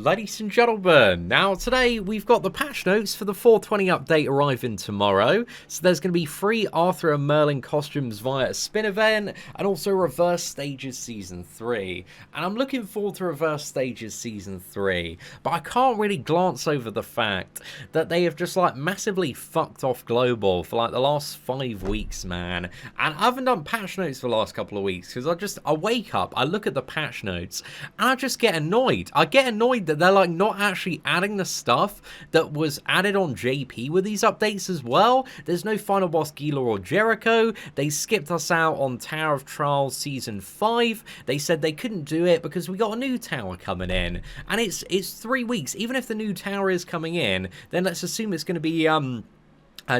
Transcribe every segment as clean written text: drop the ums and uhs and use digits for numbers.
Ladies and gentlemen, now today we've got the patch notes for the 420 update arriving tomorrow. So there's going to be free Arthur and Merlin costumes via a spin event and also Reverse Stages Season 3. And I'm looking forward to Reverse Stages Season 3, but I can't really glance over the fact that they have just like massively fucked off Global for like the last 5 weeks, man. And I haven't done patch notes for the last couple of weeks because I wake up, I look at the patch notes, and I just get annoyed. I get annoyed that they're like not actually adding the stuff that was added on JP with these updates as well. There's no final boss Gila or Jericho. They skipped us out on Tower of Trials Season 5. They said they couldn't do it because we got a new tower coming in. And it's 3 weeks. Even if the new tower is coming in, then let's assume it's going to be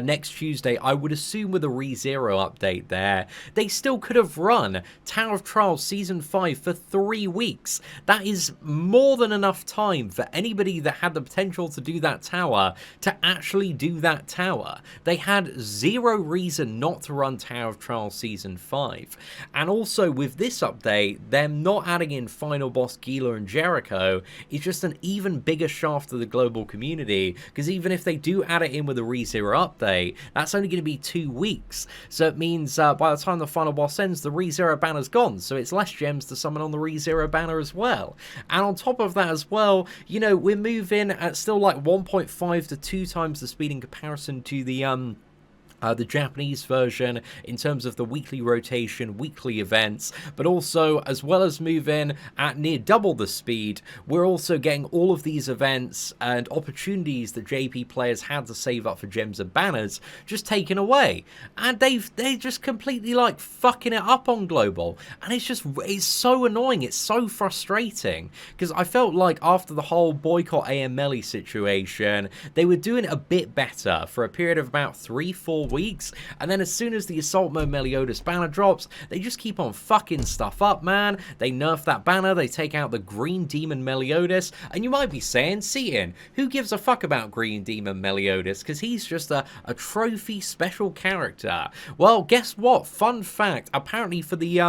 next Tuesday. I would assume with a ReZero update there, they still could have run Tower of Trials Season 5 for 3 weeks. That is more than enough time for anybody that had the potential to do that tower to actually do that tower. They had zero reason not to run Tower of Trials Season 5. And also with this update, them not adding in final boss Gila and Jericho is just an even bigger shaft to the global community, because even if they do add it in with a ReZero update, that's only going to be 2 weeks. So it means by the time the final boss ends, the ReZero banner's gone. So it's less gems to summon on the ReZero banner as well. And on top of that as well, you know, we're moving at still like 1.5 to 2 times the speed in comparison to the Japanese version in terms of the weekly rotation, weekly events, but also as well as moving at near double the speed, we're also getting all of these events and opportunities that JP players had to save up for gems and banners just taken away. And they just completely like fucking it up on Global. And it's so annoying, it's so frustrating, because I felt like after the whole boycott AM Melee situation, they were doing a bit better for a period of about 3-4 weeks, and then as soon as the Assault Mode Meliodas banner drops, they just keep on fucking stuff up, man. They nerf that banner, they take out the Green Demon Meliodas, and you might be saying, Seatin, who gives a fuck about Green Demon Meliodas, because he's just a trophy special character. Well, guess what? Fun fact, apparently for the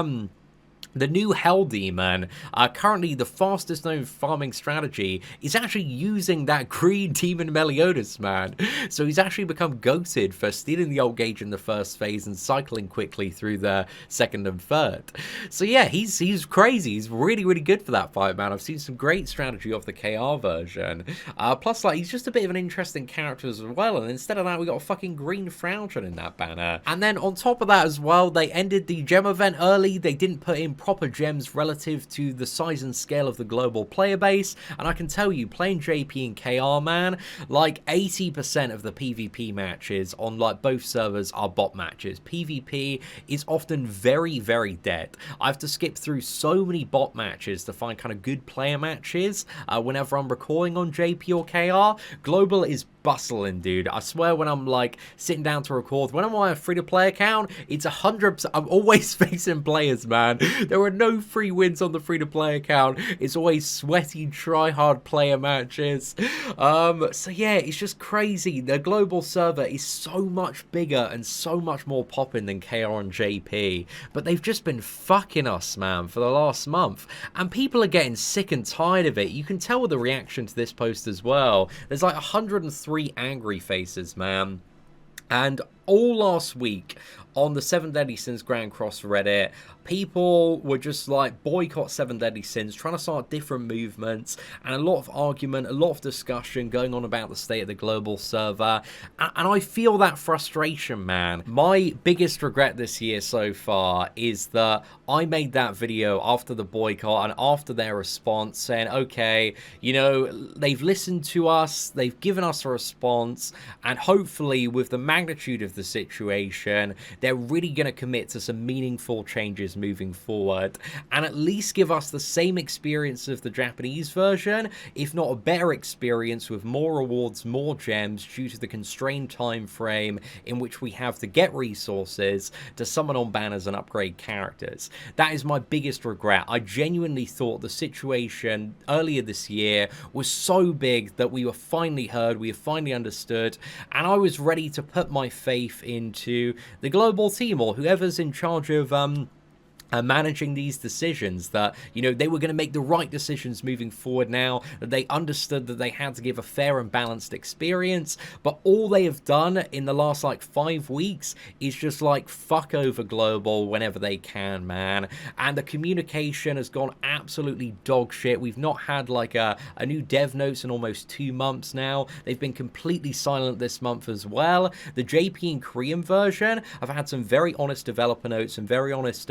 new Hell Demon, currently the fastest known farming strategy is actually using that Green Demon Meliodas, man. So he's actually become goated for stealing the old gauge in the first phase and cycling quickly through the second and third. So yeah, he's crazy. He's really, really good for that fight, man. I've seen some great strategy off the KR version. Plus, like, he's just a bit of an interesting character as well. And instead of that, we got a fucking Green Frowton in that banner. And then on top of that as well, they ended the gem event early. They didn't put in proper gems relative to the size and scale of the global player base, and I can tell you, playing JP and KR, man, like 80% of the PvP matches on like both servers are bot matches. PvP is often very, very dead. I have to skip through so many bot matches to find kind of good player matches whenever I'm recording on JP or KR. Global is bustling, dude. I swear, when I'm like sitting down to record, when I'm on a free-to-play account, it's 100%. I'm always facing players, man. There are no free wins on the free-to-play account. It's always sweaty, try-hard player matches. So yeah, it's just crazy. The global server is so much bigger and so much more popping than KR and JP, but they've just been fucking us, man, for the last month, and people are getting sick and tired of it. You can tell with the reaction to this post as well. There's like 103 angry faces, man. And all last week on the 7 Deadly Sins Grand Cross Reddit, people were just like boycott 7 Deadly Sins, trying to start different movements, and a lot of argument, a lot of discussion going on about the state of the global server. And I feel that frustration, man. My biggest regret this year so far is that I made that video after the boycott and after their response saying, okay, you know, they've listened to us, they've given us a response, and hopefully with the magnitude of the situation, they're really going to commit to some meaningful changes moving forward, and at least give us the same experience of the Japanese version, if not a better experience, with more rewards, more gems, due to the constrained time frame in which we have to get resources to summon on banners and upgrade characters. That is my biggest regret. I genuinely thought the situation earlier this year was so big that we were finally heard, we have finally understood, and I was ready to put my faith into the global team or whoever's in charge of managing these decisions, that, you know, they were going to make the right decisions moving forward now, that they understood that they had to give a fair and balanced experience. But all they have done in the last like 5 weeks is just like fuck over global whenever they can, man. And the communication has gone absolutely dog shit. We've not had like a new dev notes in almost 2 months now. They've been completely silent this month as well. The JP and Korean version, I've had some very honest developer notes and very honest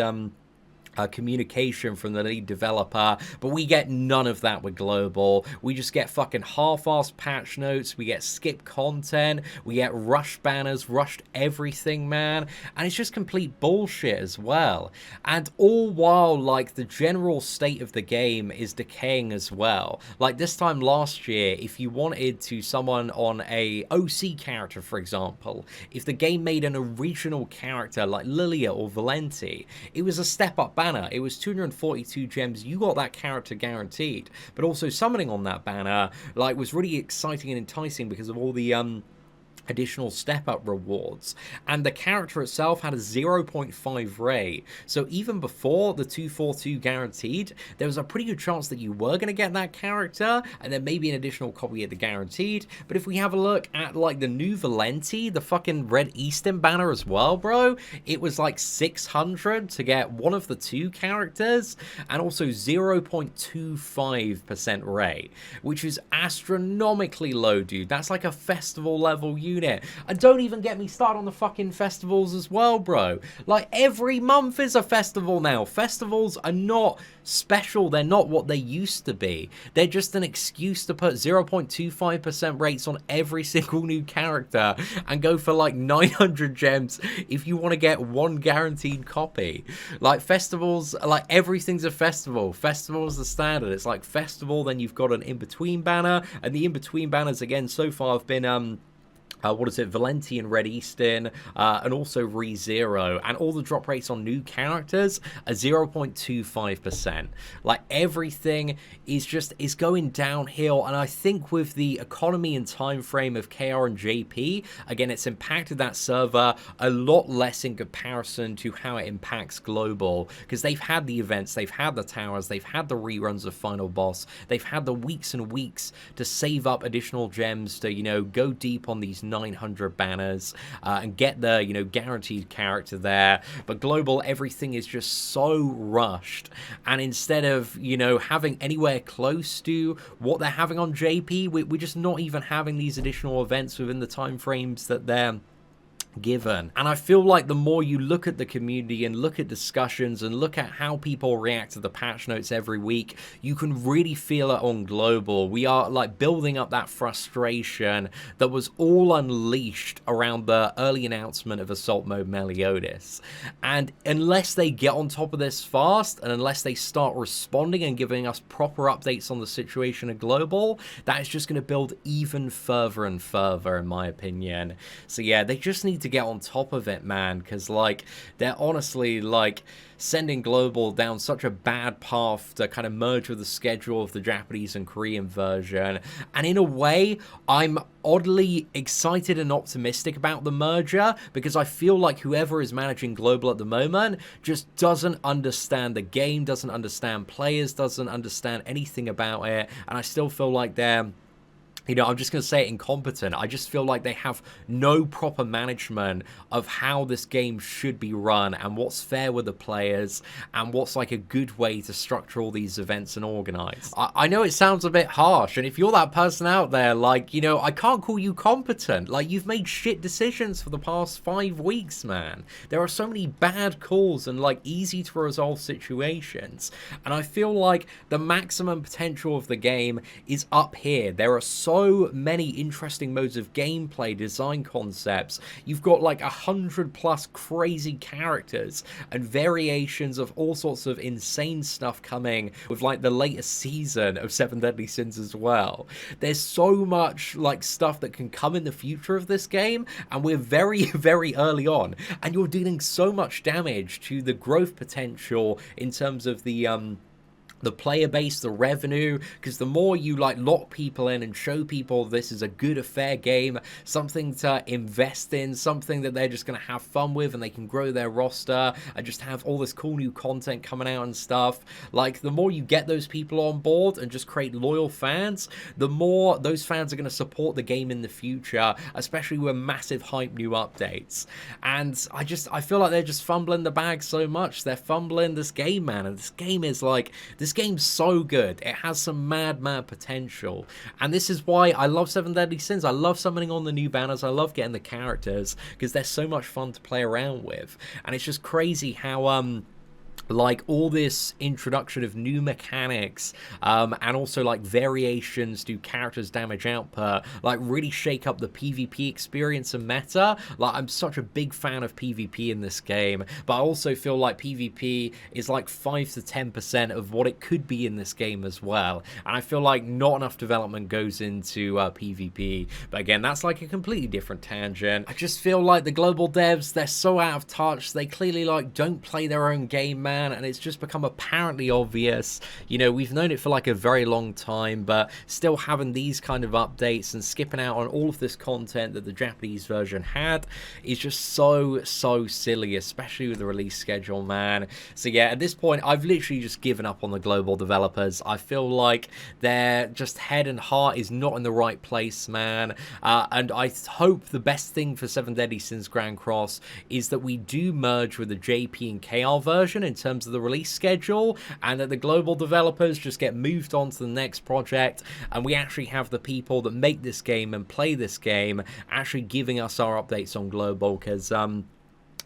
communication from the lead developer, but we get none of that with global. We just get fucking half-assed patch notes, we get skip content, we get rushed banners, rushed everything, man, and it's just complete bullshit as well. And all while, like, the general state of the game is decaying as well. Like, this time last year, if you wanted to summon on a OC character, for example, if the game made an original character like Lilia or Valenti, it was a step-up banner. It was 242 gems. You got that character guaranteed. But also summoning on that banner, like, was really exciting and enticing because of all the additional step-up rewards, and the character itself had a 0.5 rate, so even before the 242 guaranteed, there was a pretty good chance that you were going to get that character, and then maybe an additional copy at the guaranteed. But if we have a look at like the new Valenti, the fucking red Eastern banner as well, bro, it was like 600 to get one of the 2 characters, and also 0.25% rate, which is astronomically low, dude. That's like a festival level unit. And don't even get me started on the fucking festivals as well, bro. Like, every month is a festival now. Festivals are not special. They're not what they used to be. They're just an excuse to put 0.25% rates on every single new character and go for like 900 gems if you want to get 1 guaranteed copy. Like, festivals, like, everything's a festival. Festival is the standard. It's like festival, then you've got an in-between banner, and the in-between banners, again, so far have been what is it, Valenti and Red Eastern, and also ReZero, and all the drop rates on new characters are 0.25%. Like, everything is going downhill, and I think with the economy and time frame of KR and JP, again, it's impacted that server a lot less in comparison to how it impacts global, because they've had the events, they've had the towers, they've had the reruns of Final Boss, they've had the weeks and weeks to save up additional gems to, you know, go deep on these 900 banners and get the, you know, guaranteed character there. But global, everything is just so rushed, and instead of, you know, having anywhere close to what they're having on JP, we're just not even having these additional events within the time frames that they're given. And I feel like the more you look at the community and look at discussions and look at how people react to the patch notes every week, you can really feel it on global. We are like building up that frustration that was all unleashed around the early announcement of Assault Mode Meliodas. And unless they get on top of this fast, and unless they start responding and giving us proper updates on the situation at global, that is just going to build even further and further, in my opinion. So yeah, they just need to get on top of it, man, because like they're honestly like sending global down such a bad path to kind of merge with the schedule of the Japanese and Korean version. And in a way, I'm oddly excited and optimistic about the merger, because I feel like whoever is managing global at the moment just doesn't understand the game, doesn't understand players, doesn't understand anything about it, and I still feel like they're, you know, I'm just going to say it, incompetent. I just feel like they have no proper management of how this game should be run and what's fair with the players and what's like a good way to structure all these events and organize. I know it sounds a bit harsh, and if you're that person out there, like, you know, I can't call you competent. Like, you've made shit decisions for the past 5 weeks, man. There are so many bad calls and like easy to resolve situations, and I feel like the maximum potential of the game is up here. There are so many interesting modes of gameplay, design concepts. You've got like 100+ crazy characters and variations of all sorts of insane stuff coming with like the latest season of 7 Deadly Sins as well. There's so much like stuff that can come in the future of this game, and we're very, very early on, and you're dealing so much damage to the growth potential in terms of the the player base, the revenue, because the more you like lock people in and show people this is a good, fair game, something to invest in, something that they're just going to have fun with and they can grow their roster and just have all this cool new content coming out and stuff, like the more you get those people on board and just create loyal fans, the more those fans are going to support the game in the future, especially with massive hype new updates. And I feel like they're just fumbling the bag so much. They're fumbling this game, man, and this game is like, this game's so good. It has some mad potential. And this is why I love 7 Deadly Sins. I love summoning on the new banners. I love getting the characters because they're so much fun to play around with. And it's just crazy how like all this introduction of new mechanics and also like variations to characters damage output like really shake up the PvP experience and meta. Like I'm such a big fan of PvP in this game, but I also feel like PvP is like 5 to 10% of what it could be in this game as well, and I feel like not enough development goes into PvP. But again, that's like a completely different tangent. I just feel like the global devs, they're so out of touch. They clearly like don't play their own game, man, and it's just become apparently obvious. You know, we've known it for like a very long time, but still having these kind of updates and skipping out on all of this content that the Japanese version had is just so silly, especially with the release schedule, man. So yeah, at this point I've literally just given up on the global developers. I feel like their just head and heart is not in the right place, man, and I hope the best thing for 7 Deadly Sins Grand Cross is that we do merge with the JP and KR version in terms of the release schedule, and that the global developers just get moved on to the next project, and we actually have the people that make this game and play this game actually giving us our updates on global, because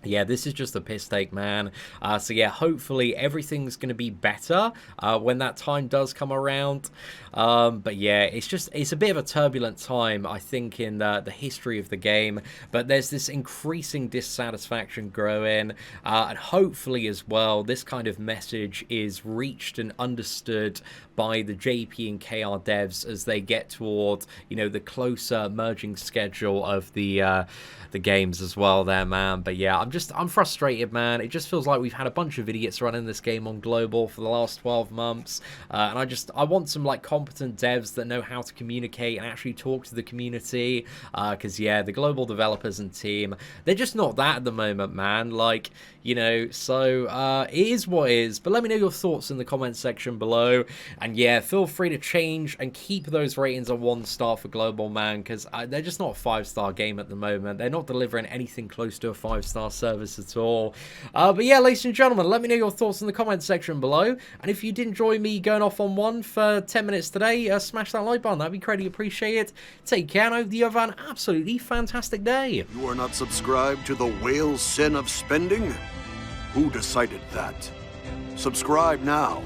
yeah, this is just a piss take, man. So yeah, hopefully everything's going to be better when that time does come around. But yeah, it's a bit of a turbulent time, I think, in the history of the game. But there's this increasing dissatisfaction growing. And hopefully as well, this kind of message is reached and understood by the JP and KR devs as they get toward, you know, the closer merging schedule of the games as well there, man. But yeah, I'm frustrated, man. It just feels like we've had a bunch of idiots running this game on global for the last 12 months. And I want some like competent devs that know how to communicate and actually talk to the community. Because yeah, the global developers and team, they're just not that at the moment, man. Like, you know, so it is what it is. But let me know your thoughts in the comments section below. And yeah, feel free to change and keep those ratings a 1 star for global, man, because they're just not a 5-star game at the moment. They're not delivering anything close to a 5-star service at all. But yeah, ladies and gentlemen, let me know your thoughts in the comments section below. And if you did enjoy me going off on one for 10 minutes today, smash that like button. That'd be greatly appreciated. Take care, and I hope you have an absolutely fantastic day. You are not subscribed to the whale sin of spending? Who decided that? Subscribe now,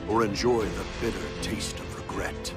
or enjoy the bitter taste of regret.